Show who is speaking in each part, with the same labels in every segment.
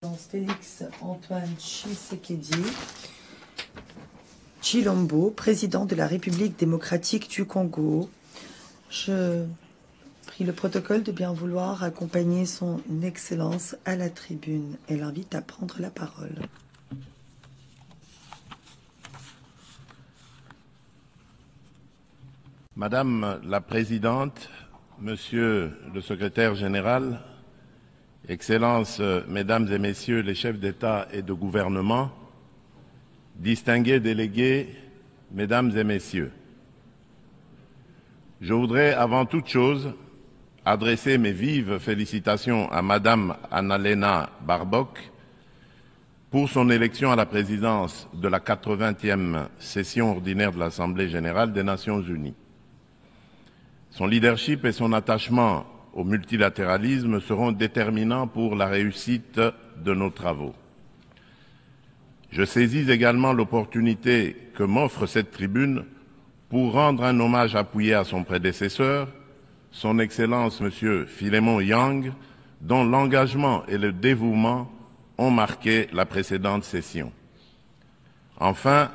Speaker 1: Félix Antoine Tshisekedi Tshilombo, président de la République démocratique du Congo. Je prie le protocole de bien vouloir accompagner son Excellence à la tribune et l'invite à prendre la parole.
Speaker 2: Madame la Présidente, Monsieur le Secrétaire général, Excellences, Mesdames et Messieurs les chefs d'État et de gouvernement, distingués délégués, Mesdames et Messieurs, je voudrais avant toute chose adresser mes vives félicitations à Madame Annalena Baerbock pour son élection à la présidence de la 80e session ordinaire de l'Assemblée générale des Nations unies. Son leadership et son attachement au multilatéralisme seront déterminants pour la réussite de nos travaux. Je saisis également l'opportunité que m'offre cette tribune pour rendre un hommage appuyé à son prédécesseur, son Excellence M. Philémon Yang, dont l'engagement et le dévouement ont marqué la précédente session. Enfin,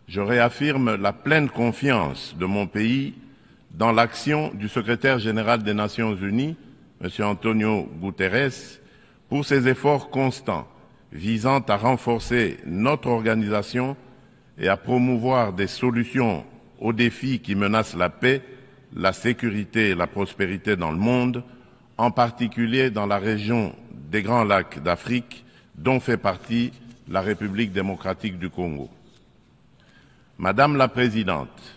Speaker 2: je réaffirme la pleine confiance de mon pays dans l'action du secrétaire général des Nations unies, M. Antonio Guterres, pour ses efforts constants visant à renforcer notre organisation et à promouvoir des solutions aux défis qui menacent la paix, la sécurité et la prospérité dans le monde, en particulier dans la région des Grands Lacs d'Afrique, dont fait partie la République démocratique du Congo. Madame la Présidente,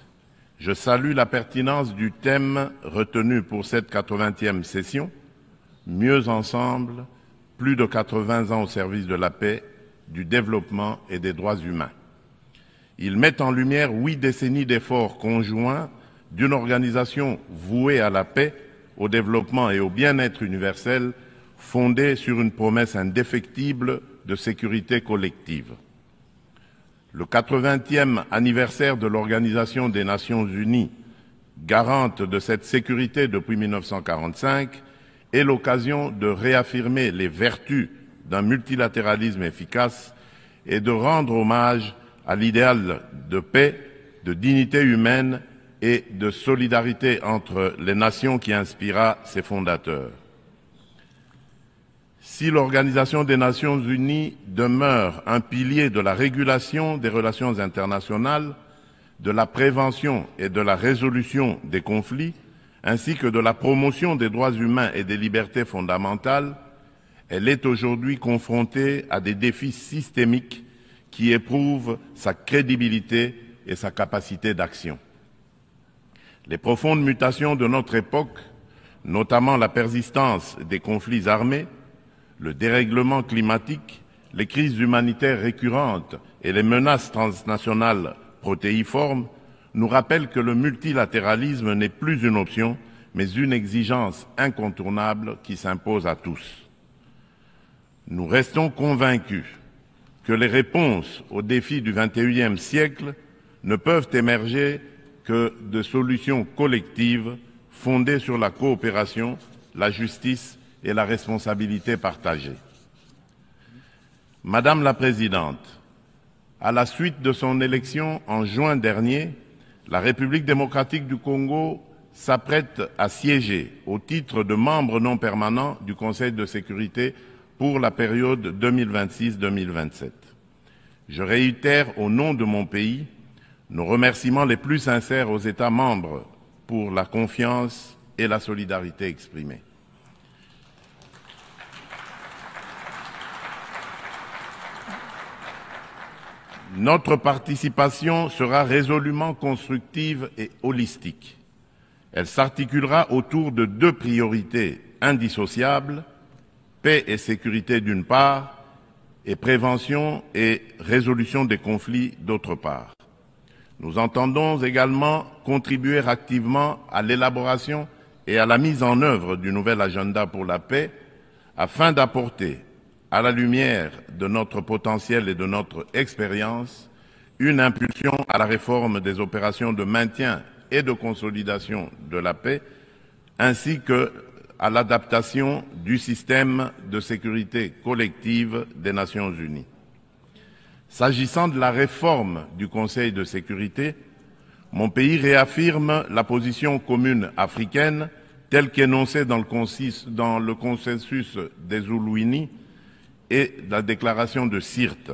Speaker 2: je salue la pertinence du thème retenu pour cette 80e session, Mieux ensemble, plus de 80 ans au service de la paix, du développement et des droits humains. Il met en lumière 8 décennies d'efforts conjoints d'une organisation vouée à la paix, au développement et au bien-être universel, fondée sur une promesse indéfectible de sécurité collective. Le 80e anniversaire de l'Organisation des Nations Unies, garante de cette sécurité depuis 1945, est l'occasion de réaffirmer les vertus d'un multilatéralisme efficace et de rendre hommage à l'idéal de paix, de dignité humaine et de solidarité entre les nations qui inspira ses fondateurs. Si l'Organisation des Nations Unies demeure un pilier de la régulation des relations internationales, de la prévention et de la résolution des conflits, ainsi que de la promotion des droits humains et des libertés fondamentales, elle est aujourd'hui confrontée à des défis systémiques qui éprouvent sa crédibilité et sa capacité d'action. Les profondes mutations de notre époque, notamment la persistance des conflits armés, le dérèglement climatique, les crises humanitaires récurrentes et les menaces transnationales protéiformes nous rappellent que le multilatéralisme n'est plus une option, mais une exigence incontournable qui s'impose à tous. Nous restons convaincus que les réponses aux défis du XXIe siècle ne peuvent émerger que de solutions collectives fondées sur la coopération, la justice et la responsabilité partagée. Madame la Présidente, à la suite de son élection en juin dernier, la République démocratique du Congo s'apprête à siéger au titre de membre non permanent du Conseil de sécurité pour la période 2026-2027. Je réitère au nom de mon pays nos remerciements les plus sincères aux États membres pour la confiance et la solidarité exprimées. Notre participation sera résolument constructive et holistique. Elle s'articulera autour de 2 priorités indissociables, paix et sécurité d'une part, et prévention et résolution des conflits d'autre part. Nous entendons également contribuer activement à l'élaboration et à la mise en œuvre du nouvel agenda pour la paix afin d'apporter, à la lumière de notre potentiel et de notre expérience, une impulsion à la réforme des opérations de maintien et de consolidation de la paix, ainsi qu'à à l'adaptation du système de sécurité collective des Nations Unies. S'agissant de la réforme du Conseil de sécurité, mon pays réaffirme la position commune africaine telle qu'énoncée dans le consensus des Zuluini et la déclaration de Sirte,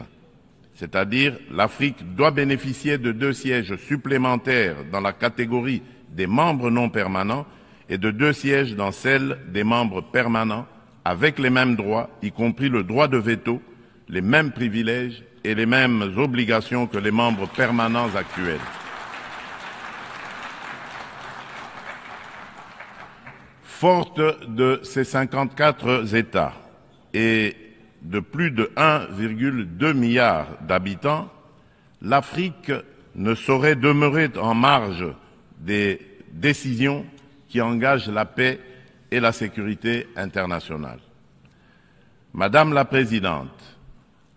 Speaker 2: c'est-à-dire l'Afrique doit bénéficier de 2 sièges supplémentaires dans la catégorie des membres non permanents et de 2 sièges dans celle des membres permanents avec les mêmes droits, y compris le droit de veto, les mêmes privilèges et les mêmes obligations que les membres permanents actuels. Forte de ces 54 États et de plus de 1,2 milliard d'habitants, l'Afrique ne saurait demeurer en marge des décisions qui engagent la paix et la sécurité internationale. Madame la Présidente,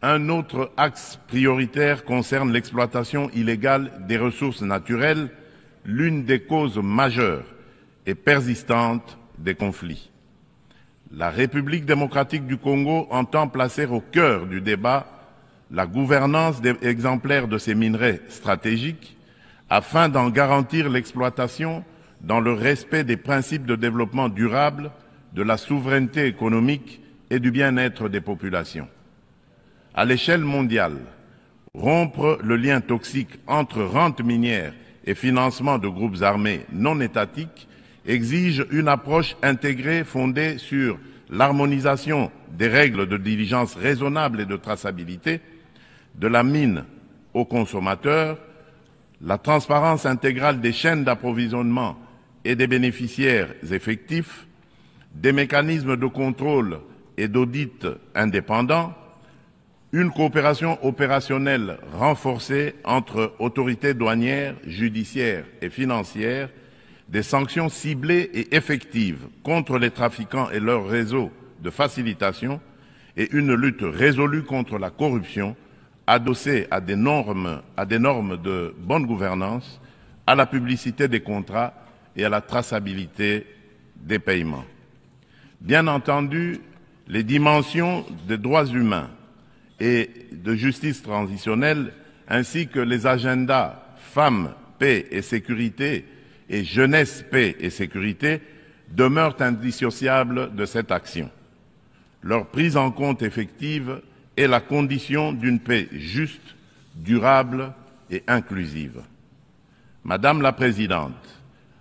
Speaker 2: un autre axe prioritaire concerne l'exploitation illégale des ressources naturelles, l'une des causes majeures et persistantes des conflits. La République démocratique du Congo entend placer au cœur du débat la gouvernance exemplaire de ces minerais stratégiques afin d'en garantir l'exploitation dans le respect des principes de développement durable, de la souveraineté économique et du bien-être des populations. À l'échelle mondiale, rompre le lien toxique entre rente minière et financement de groupes armés non étatiques exige une approche intégrée fondée sur l'harmonisation des règles de diligence raisonnable et de traçabilité, de la mine aux consommateurs, la transparence intégrale des chaînes d'approvisionnement et des bénéficiaires effectifs, des mécanismes de contrôle et d'audit indépendants, une coopération opérationnelle renforcée entre autorités douanières, judiciaires et financières, des sanctions ciblées et effectives contre les trafiquants et leurs réseaux de facilitation et une lutte résolue contre la corruption adossée à des normes de bonne gouvernance, à la publicité des contrats et à la traçabilité des paiements. Bien entendu, les dimensions des droits humains et de justice transitionnelle, ainsi que les agendas femmes, paix et sécurité et jeunesse, paix et sécurité demeurent indissociables de cette action. Leur prise en compte effective est la condition d'une paix juste, durable et inclusive. Madame la Présidente,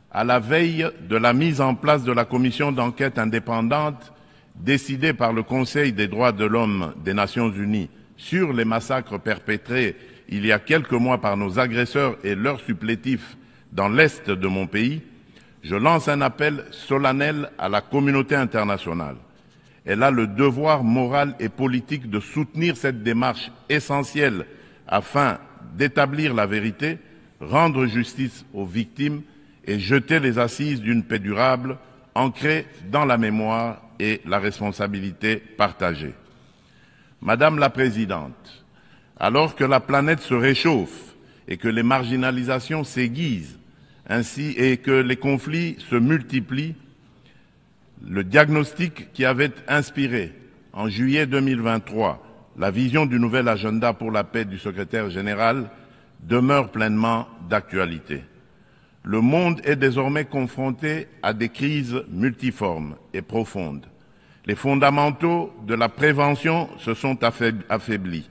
Speaker 2: à la veille de la mise en place de la commission d'enquête indépendante décidée par le Conseil des droits de l'homme des Nations Unies sur les massacres perpétrés il y a quelques mois par nos agresseurs et leurs supplétifs dans l'Est de mon pays, je lance un appel solennel à la communauté internationale. Elle a le devoir moral et politique de soutenir cette démarche essentielle afin d'établir la vérité, rendre justice aux victimes et jeter les assises d'une paix durable ancrée dans la mémoire et la responsabilité partagée. Madame la Présidente, alors que la planète se réchauffe et que les marginalisations s'aiguisent, ainsi et que les conflits se multiplient, le diagnostic qui avait inspiré en juillet 2023 la vision du nouvel agenda pour la paix du secrétaire général demeure pleinement d'actualité. Le monde est désormais confronté à des crises multiformes et profondes. Les fondamentaux de la prévention se sont affaiblis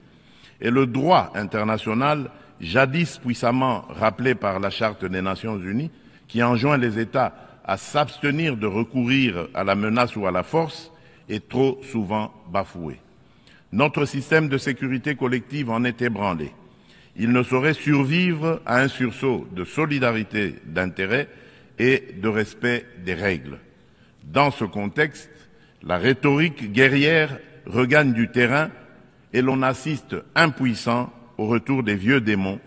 Speaker 2: et le droit international, jadis puissamment rappelé par la Charte des Nations Unies, qui enjoint les États à s'abstenir de recourir à la menace ou à la force, est trop souvent bafoué. Notre système de sécurité collective en est ébranlé. Il ne saurait survivre à un sursaut de solidarité d'intérêt et de respect des règles. Dans ce contexte, la rhétorique guerrière regagne du terrain et l'on assiste impuissant au retour des vieux démons,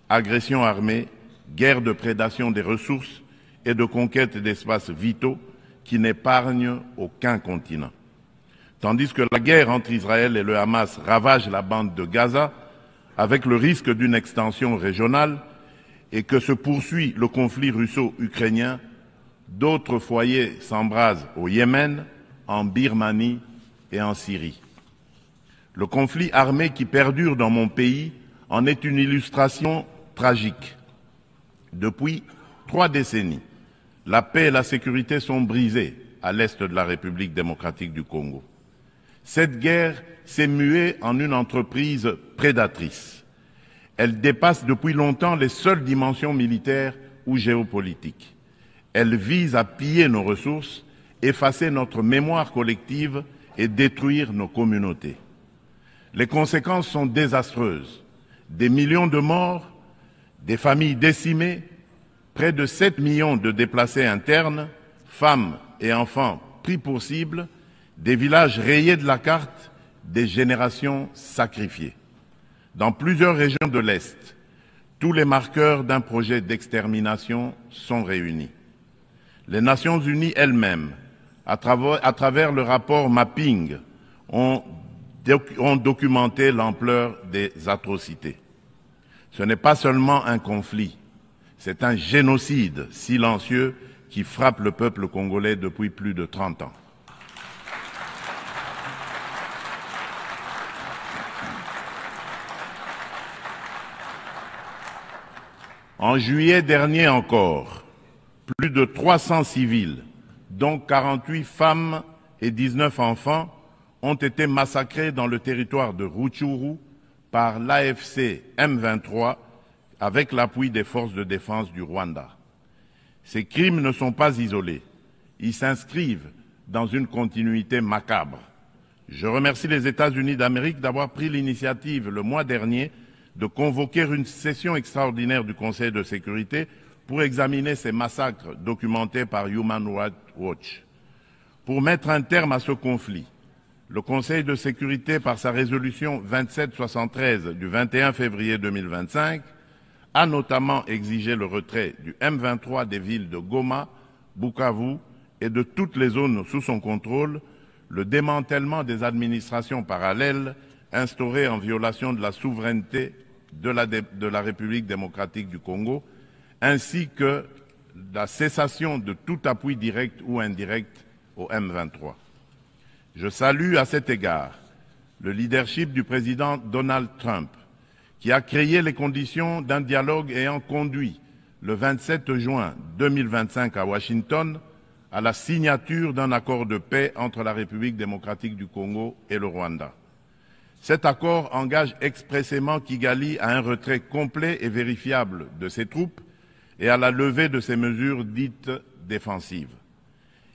Speaker 2: agressions armées, guerre de prédation des ressources et de conquête d'espaces vitaux qui n'épargnent aucun continent. Tandis que la guerre entre Israël et le Hamas ravage la bande de Gaza, avec le risque d'une extension régionale, et que se poursuit le conflit russo-ukrainien, D'autres foyers s'embrasent au Yémen, en Birmanie et en Syrie. Le conflit armé qui perdure dans mon pays en est une illustration tragique. Depuis 3 décennies, la paix et la sécurité sont brisées à l'est de la République démocratique du Congo. Cette guerre s'est muée en une entreprise prédatrice. Elle dépasse depuis longtemps les seules dimensions militaires ou géopolitiques. Elle vise à piller nos ressources, effacer notre mémoire collective et détruire nos communautés. Les conséquences sont désastreuses. Des millions de morts, des familles décimées, près de 7 millions de déplacés internes, femmes et enfants pris pour cible, des villages rayés de la carte, des générations sacrifiées. Dans plusieurs régions de l'Est, tous les marqueurs d'un projet d'extermination sont réunis. Les Nations Unies elles-mêmes, à travers le rapport Mapping, ont documenté l'ampleur des atrocités. Ce n'est pas seulement un conflit, c'est un génocide silencieux qui frappe le peuple congolais depuis plus de 30 ans. En juillet dernier encore, plus de 300 civils, dont 48 femmes et 19 enfants, ont été massacrés dans le territoire de Rutshuru par l'AFC M23 avec l'appui des forces de défense du Rwanda. Ces crimes ne sont pas isolés. Ils s'inscrivent dans une continuité macabre. Je remercie les États-Unis d'Amérique d'avoir pris l'initiative le mois dernier de convoquer une session extraordinaire du Conseil de sécurité pour examiner ces massacres documentés par Human Rights Watch. Pour mettre un terme à ce conflit, le Conseil de sécurité, par sa résolution 2773 du 21 février 2025, a notamment exigé le retrait du M23 des villes de Goma, Bukavu et de toutes les zones sous son contrôle, le démantèlement des administrations parallèles instaurées en violation de la souveraineté de la République démocratique du Congo, ainsi que la cessation de tout appui direct ou indirect au M23. Je salue à cet égard le leadership du président Donald Trump, qui a créé les conditions d'un dialogue ayant conduit le 27 juin 2025 à Washington à la signature d'un accord de paix entre la République démocratique du Congo et le Rwanda. Cet accord engage expressément Kigali à un retrait complet et vérifiable de ses troupes et à la levée de ses mesures dites défensives.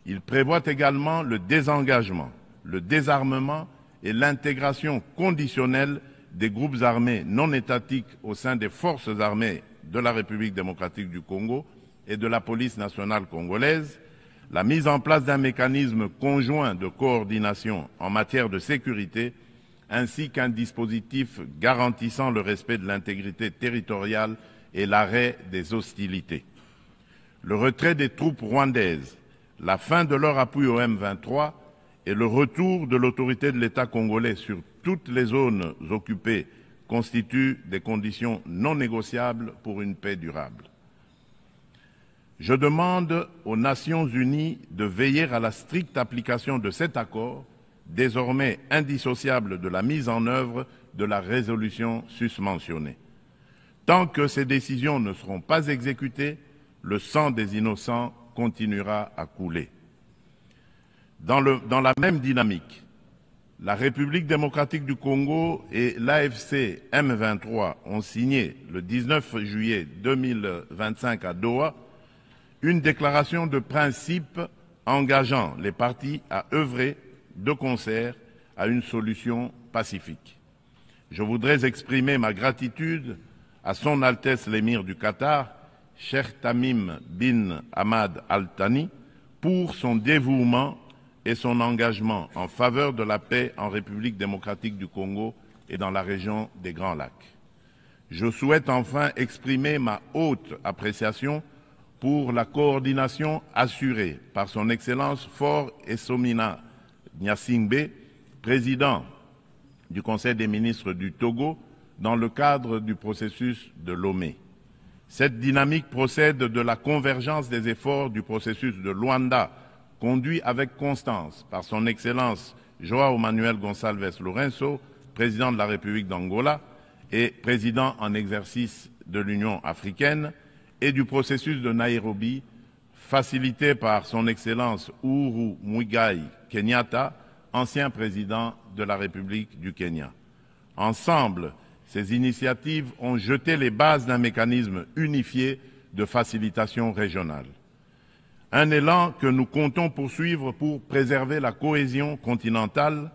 Speaker 2: Il prévoit également le désengagement, le désarmement et l'intégration conditionnelle des groupes armés non étatiques au sein des forces armées de la République démocratique du Congo et de la police nationale congolaise, la mise en place d'un mécanisme conjoint de coordination en matière de sécurité, ainsi qu'un dispositif garantissant le respect de l'intégrité territoriale et l'arrêt des hostilités. Le retrait des troupes rwandaises, la fin de leur appui au M23 et le retour de l'autorité de l'État congolais sur toutes les zones occupées constituent des conditions non négociables pour une paix durable. Je demande aux Nations Unies de veiller à la stricte application de cet accord, désormais indissociable de la mise en œuvre de la résolution susmentionnée. Tant que ces décisions ne seront pas exécutées, le sang des innocents continuera à couler. Dans la même dynamique, la République démocratique du Congo et l'AFC M23 ont signé le 19 juillet 2025 à Doha une déclaration de principe engageant les parties à œuvrer de concert à une solution pacifique. Je voudrais exprimer ma gratitude à Son Altesse l'Émir du Qatar, Cheikh Tamim bin Hamad Al Thani, pour son dévouement et son engagement en faveur de la paix en République démocratique du Congo et dans la région des Grands Lacs. Je souhaite enfin exprimer ma haute appréciation pour la coordination assurée par son Excellence Faure Essomina Gnassingbé, président du Conseil des ministres du Togo, dans le cadre du processus de Lomé. Cette dynamique procède de la convergence des efforts du processus de Luanda, conduit avec constance par son Excellence João Manuel Gonçalves Lourenço, président de la République d'Angola et président en exercice de l'Union africaine, et du processus de Nairobi, facilité par son Excellence Uhuru Muigai Kenyatta, ancien président de la République du Kenya. Ensemble, ces initiatives ont jeté les bases d'un mécanisme unifié de facilitation régionale. Un élan que nous comptons poursuivre pour préserver la cohésion continentale,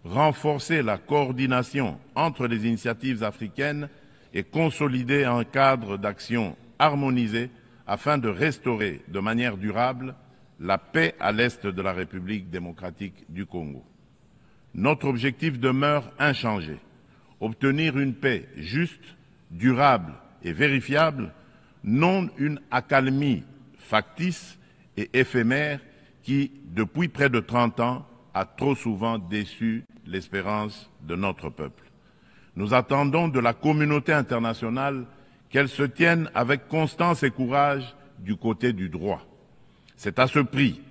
Speaker 2: renforcer la coordination entre les initiatives africaines et consolider un cadre d'action harmonisé afin de restaurer de manière durable la paix à l'est de la République démocratique du Congo. Notre objectif demeure inchangé: obtenir une paix juste, durable et vérifiable, non une accalmie factice et éphémère qui, depuis près de 30 ans, a trop souvent déçu l'espérance de notre peuple. Nous attendons de la communauté internationale qu'elle se tienne avec constance et courage du côté du droit. C'est à ce prix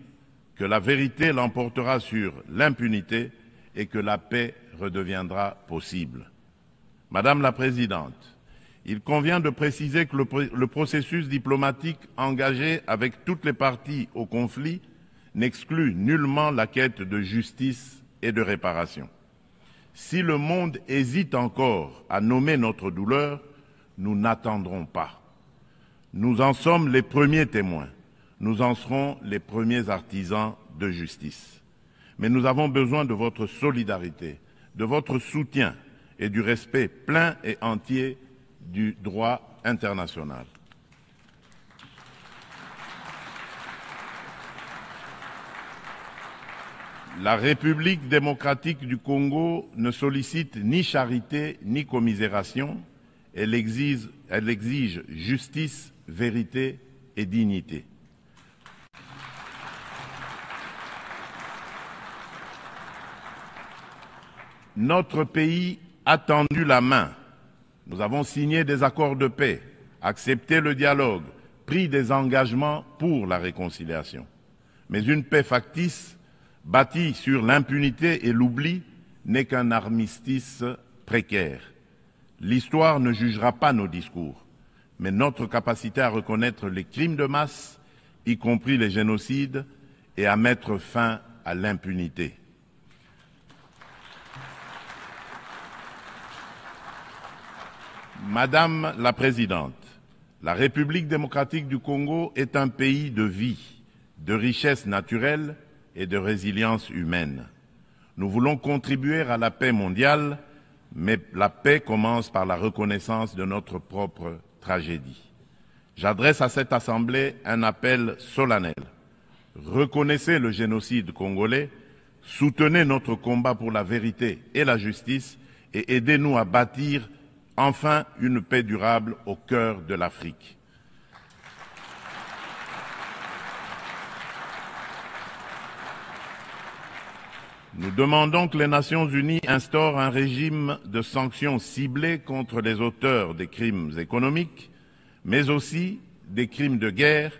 Speaker 2: que la vérité l'emportera sur l'impunité et que la paix redeviendra possible. Madame la Présidente, il convient de préciser que le processus diplomatique engagé avec toutes les parties au conflit n'exclut nullement la quête de justice et de réparation. Si le monde hésite encore à nommer notre douleur, nous n'attendrons pas. Nous en sommes les premiers témoins. Nous en serons les premiers artisans de justice. Mais nous avons besoin de votre solidarité, de votre soutien et du respect plein et entier du droit international. La République démocratique du Congo ne sollicite ni charité ni commisération. Elle exige justice, vérité et dignité. Notre pays a tendu la main. Nous avons signé des accords de paix, accepté le dialogue, pris des engagements pour la réconciliation. Mais une paix factice, bâtie sur l'impunité et l'oubli, n'est qu'un armistice précaire. L'histoire ne jugera pas nos discours, mais notre capacité à reconnaître les crimes de masse, y compris les génocides, et à mettre fin à l'impunité. Madame la Présidente, la République démocratique du Congo est un pays de vie, de richesse naturelle et de résilience humaine. Nous voulons contribuer à la paix mondiale, mais la paix commence par la reconnaissance de notre propre tragédie. J'adresse à cette Assemblée un appel solennel. Reconnaissez le génocide congolais, soutenez notre combat pour la vérité et la justice et aidez-nous à bâtir enfin une paix durable au cœur de l'Afrique. Nous demandons que les Nations Unies instaurent un régime de sanctions ciblées contre les auteurs des crimes économiques, mais aussi des crimes de guerre,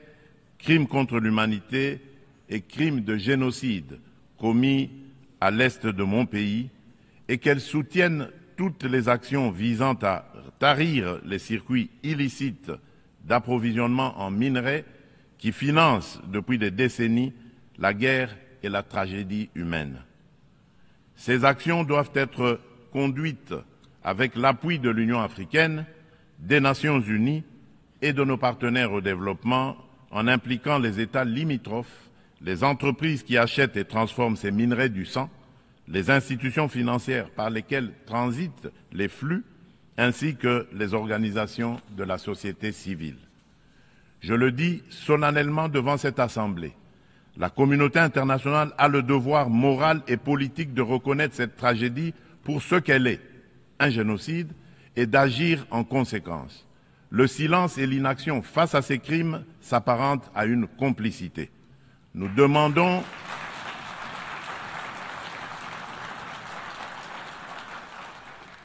Speaker 2: crimes contre l'humanité et crimes de génocide commis à l'est de mon pays, et qu'elles soutiennent toutes les actions visant à tarir les circuits illicites d'approvisionnement en minerais qui financent depuis des décennies la guerre et la tragédie humaine. Ces actions doivent être conduites avec l'appui de l'Union africaine, des Nations unies et de nos partenaires au développement, en impliquant les États limitrophes, les entreprises qui achètent et transforment ces minerais du sang, les institutions financières par lesquelles transitent les flux, ainsi que les organisations de la société civile. Je le dis solennellement devant cette Assemblée, la communauté internationale a le devoir moral et politique de reconnaître cette tragédie pour ce qu'elle est, un génocide, et d'agir en conséquence. Le silence et l'inaction face à ces crimes s'apparentent à une complicité. Nous demandons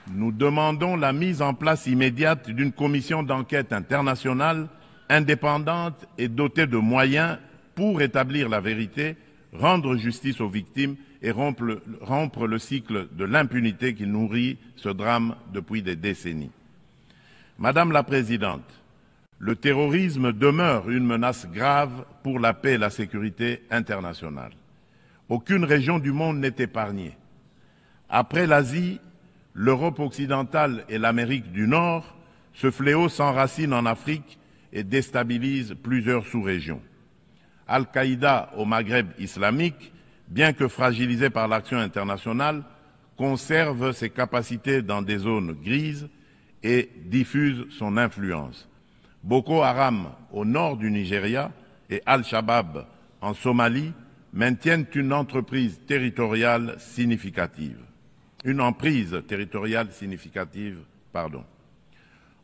Speaker 2: nous demandons la mise en place immédiate d'une commission d'enquête internationale indépendante et dotée de moyens pour établir la vérité, rendre justice aux victimes et rompre le cycle de l'impunité qui nourrit ce drame depuis des décennies. Madame la Présidente, le terrorisme demeure une menace grave pour la paix et la sécurité internationale. Aucune région du monde n'est épargnée. Après l'Asie, l'Europe occidentale et l'Amérique du Nord, ce fléau s'enracine en Afrique et déstabilise plusieurs sous-régions. Al-Qaïda au Maghreb islamique, bien que fragilisé par l'action internationale, conserve ses capacités dans des zones grises et diffuse son influence. Boko Haram au nord du Nigeria et Al-Shabaab en Somalie maintiennent une emprise territoriale significative.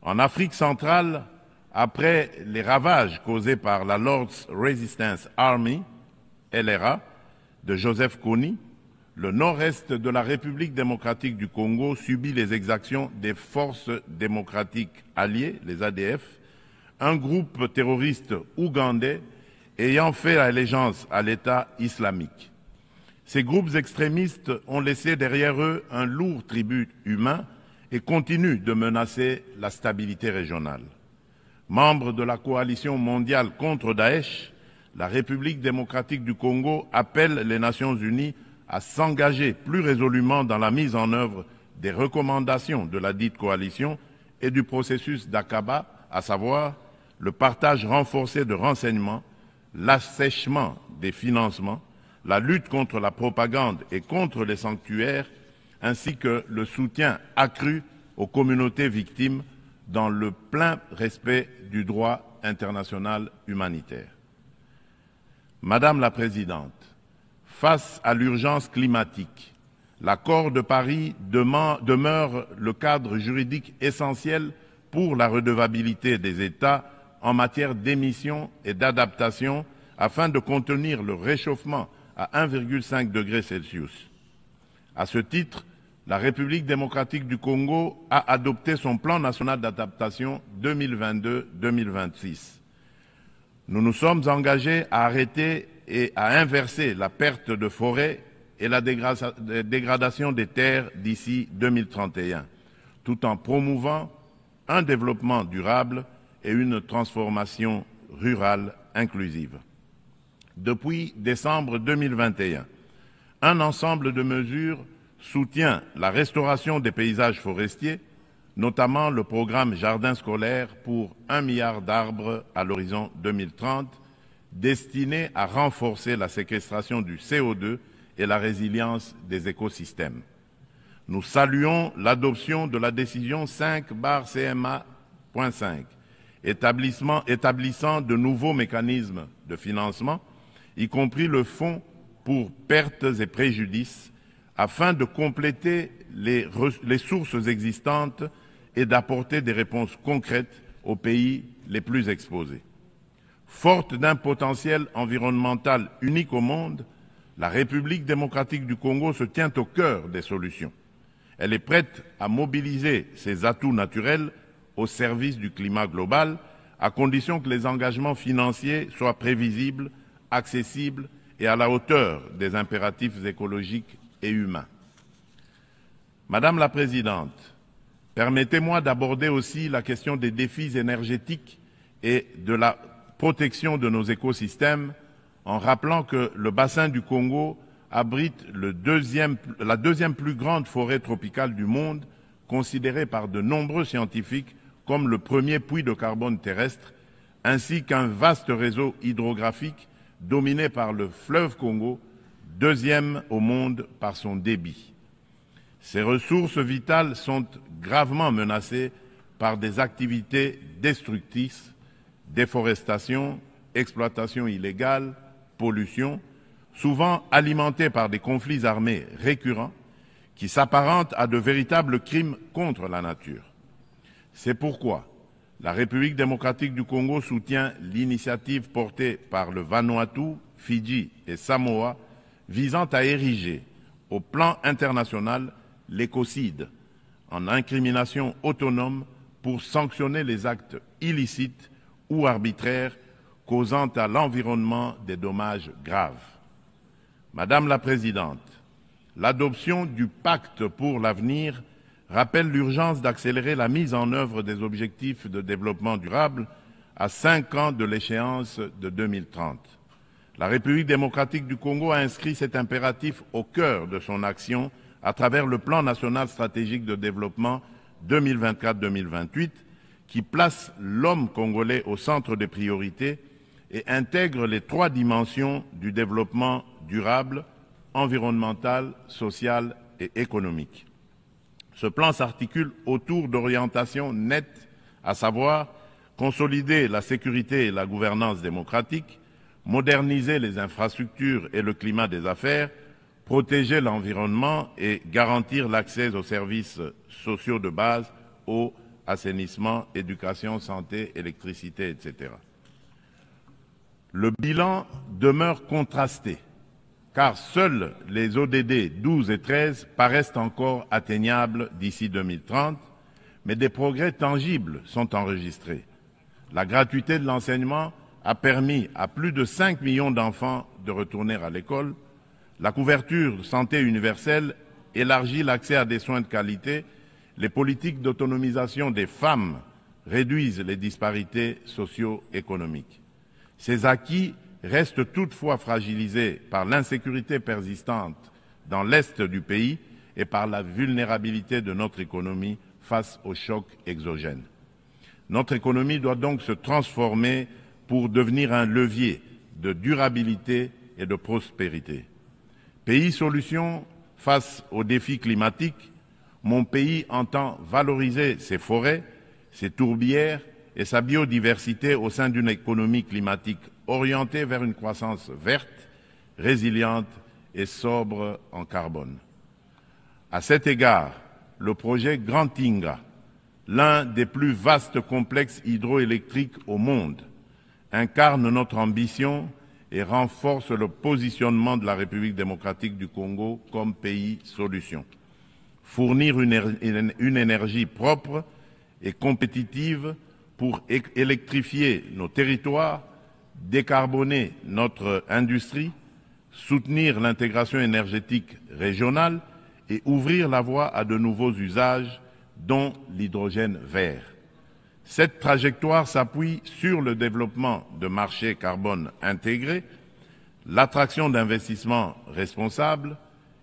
Speaker 2: En Afrique centrale, après les ravages causés par la Lord's Resistance Army, LRA, de Joseph Kony, le nord-est de la République démocratique du Congo subit les exactions des forces démocratiques alliées, les ADF, un groupe terroriste ougandais ayant fait allégeance à l'État islamique. Ces groupes extrémistes ont laissé derrière eux un lourd tribut humain et continuent de menacer la stabilité régionale. Membre de la coalition mondiale contre Daesh, la République démocratique du Congo appelle les Nations unies à s'engager plus résolument dans la mise en œuvre des recommandations de la dite coalition et du processus d'Aqaba, à savoir le partage renforcé de renseignements, l'assèchement des financements, la lutte contre la propagande et contre les sanctuaires, ainsi que le soutien accru aux communautés victimes dans le plein respect du droit international humanitaire. Madame la Présidente, face à l'urgence climatique, l'accord de Paris demeure le cadre juridique essentiel pour la redevabilité des États en matière d'émissions et d'adaptation afin de contenir le réchauffement à 1,5 degré Celsius. À ce titre, la République démocratique du Congo a adopté son plan national d'adaptation 2022-2026. Nous nous sommes engagés à arrêter et à inverser la perte de forêt et la dégradation des terres d'ici 2031, tout en promouvant un développement durable et une transformation rurale inclusive. Depuis décembre 2021, un ensemble de mesures soutient la restauration des paysages forestiers, notamment le programme Jardin scolaire pour 1 milliard d'arbres à l'horizon 2030, destiné à renforcer la séquestration du CO2 et la résilience des écosystèmes. Nous saluons l'adoption de la décision 5/CMA.5, établissant de nouveaux mécanismes de financement, y compris le fonds pour pertes et préjudices, afin de compléter les sources existantes et d'apporter des réponses concrètes aux pays les plus exposés. Forte d'un potentiel environnemental unique au monde, la République démocratique du Congo se tient au cœur des solutions. Elle est prête à mobiliser ses atouts naturels au service du climat global, à condition que les engagements financiers soient prévisibles, accessibles et à la hauteur des impératifs écologiques et humains. Madame la Présidente, permettez-moi d'aborder aussi la question des défis énergétiques et de la protection de nos écosystèmes en rappelant que le bassin du Congo abrite la deuxième plus grande forêt tropicale du monde, considérée par de nombreux scientifiques comme le premier puits de carbone terrestre, ainsi qu'un vaste réseau hydrographique dominé par le fleuve Congo, deuxième au monde par son débit. Ces ressources vitales sont gravement menacées par des activités destructrices, déforestation, exploitation illégale, pollution, souvent alimentées par des conflits armés récurrents qui s'apparentent à de véritables crimes contre la nature. C'est pourquoi la République démocratique du Congo soutient l'initiative portée par le Vanuatu, Fidji et Samoa visant à ériger au plan international l'écocide en incrimination autonome pour sanctionner les actes illicites ou arbitraires causant à l'environnement des dommages graves. Madame la Présidente, l'adoption du pacte pour l'avenir rappelle l'urgence d'accélérer la mise en œuvre des objectifs de développement durable à 5 ans de l'échéance de 2030. La République démocratique du Congo a inscrit cet impératif au cœur de son action à travers le plan national stratégique de développement 2024-2028 qui place l'homme congolais au centre des priorités et intègre les 3 dimensions du développement durable, environnemental, social et économique. Ce plan s'articule autour d'orientations nettes, à savoir consolider la sécurité et la gouvernance démocratique, moderniser les infrastructures et le climat des affaires, protéger l'environnement et garantir l'accès aux services sociaux de base, eau, assainissement, éducation, santé, électricité, etc. Le bilan demeure contrasté, car seuls les ODD 12 et 13 paraissent encore atteignables d'ici 2030, mais des progrès tangibles sont enregistrés. La gratuité de l'enseignement a permis à plus de 5 millions d'enfants de retourner à l'école. La couverture de santé universelle élargit l'accès à des soins de qualité. Les politiques d'autonomisation des femmes réduisent les disparités socio-économiques. Ces acquis restent toutefois fragilisés par l'insécurité persistante dans l'est du pays et par la vulnérabilité de notre économie face aux chocs exogènes. Notre économie doit donc se transformer pour devenir un levier de durabilité et de prospérité. Pays solution face aux défis climatiques, mon pays entend valoriser ses forêts, ses tourbières et sa biodiversité au sein d'une économie climatique orientée vers une croissance verte, résiliente et sobre en carbone. À cet égard, le projet Grand Inga, l'un des plus vastes complexes hydroélectriques au monde, incarne notre ambition et renforce le positionnement de la République démocratique du Congo comme pays solution. Fournir une énergie propre et compétitive pour électrifier nos territoires, décarboner notre industrie, soutenir l'intégration énergétique régionale et ouvrir la voie à de nouveaux usages, dont l'hydrogène vert. Cette trajectoire s'appuie sur le développement de marchés carbone intégrés, l'attraction d'investissements responsables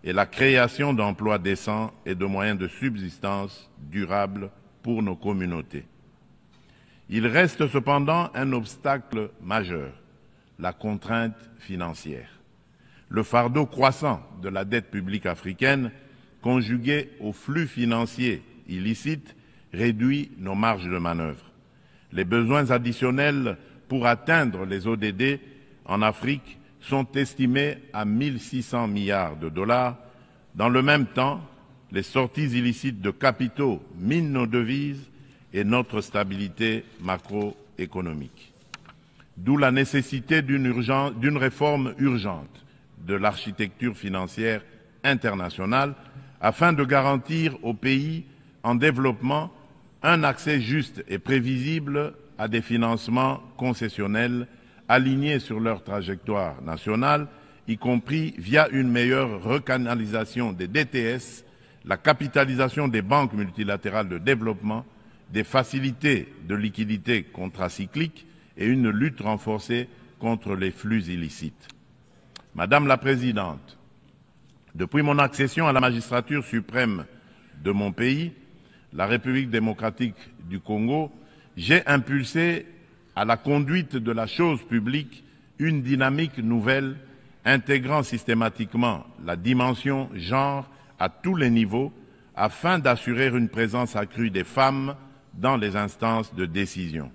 Speaker 2: et la création d'emplois décents et de moyens de subsistance durables pour nos communautés. Il reste cependant un obstacle majeur, la contrainte financière. Le fardeau croissant de la dette publique africaine, conjugué aux flux financiers illicites, réduit nos marges de manœuvre. Les besoins additionnels pour atteindre les ODD en Afrique sont estimés à 1 600 milliards de dollars. Dans le même temps, les sorties illicites de capitaux minent nos devises et notre stabilité macroéconomique. D'où la nécessité d'une réforme urgente de l'architecture financière internationale afin de garantir aux pays en développement un accès juste et prévisible à des financements concessionnels alignés sur leur trajectoire nationale, y compris via une meilleure recanalisation des DTS, la capitalisation des banques multilatérales de développement, des facilités de liquidité contracycliques et une lutte renforcée contre les flux illicites. Madame la Présidente, depuis mon accession à la magistrature suprême de mon pays, la République démocratique du Congo, j'ai impulsé à la conduite de la chose publique une dynamique nouvelle intégrant systématiquement la dimension genre à tous les niveaux afin d'assurer une présence accrue des femmes dans les instances de décision.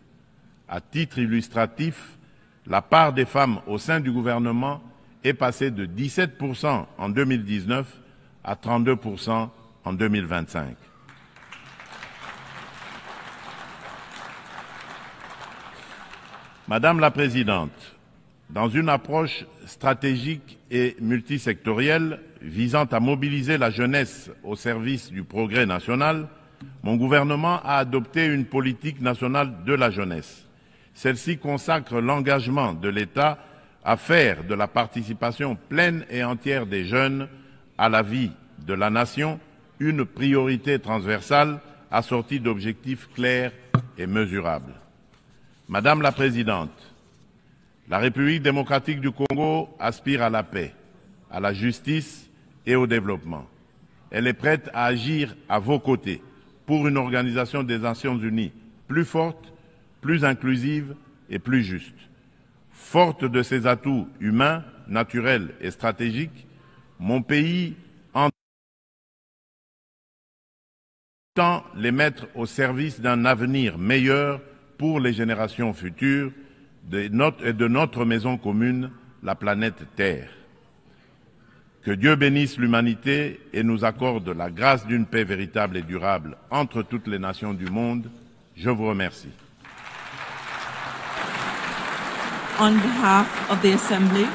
Speaker 2: À titre illustratif, la part des femmes au sein du gouvernement est passée de 17% en 2019 à 32% en 2025. Madame la Présidente, dans une approche stratégique et multisectorielle visant à mobiliser la jeunesse au service du progrès national, mon gouvernement a adopté une politique nationale de la jeunesse. Celle-ci consacre l'engagement de l'État à faire de la participation pleine et entière des jeunes à la vie de la nation une priorité transversale assortie d'objectifs clairs et mesurables. Madame la Présidente, la République démocratique du Congo aspire à la paix, à la justice et au développement. Elle est prête à agir à vos côtés pour une organisation des Nations Unies plus forte, plus inclusive et plus juste. Forte de ses atouts humains, naturels et stratégiques, mon pays entend les mettre au service d'un avenir meilleur pour les générations futures et de notre maison commune, la planète Terre. Que Dieu bénisse l'humanité et nous accorde la grâce d'une paix véritable et durable entre toutes les nations du monde. Je vous remercie.
Speaker 3: On behalf of the Assembly,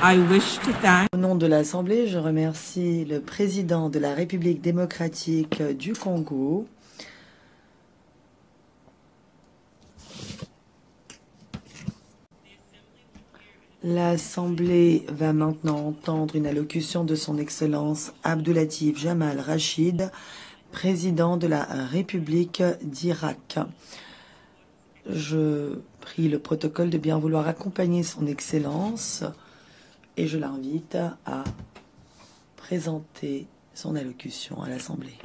Speaker 3: I wish to thank...
Speaker 1: Au nom de l'Assemblée, je remercie le président de la République démocratique du Congo, L'Assemblée va maintenant entendre une allocution de son Excellence Abdoulatif Jamal Rachid, président de la République d'Irak. Je prie le protocole de bien vouloir accompagner son Excellence et je l'invite à présenter son allocution à l'Assemblée.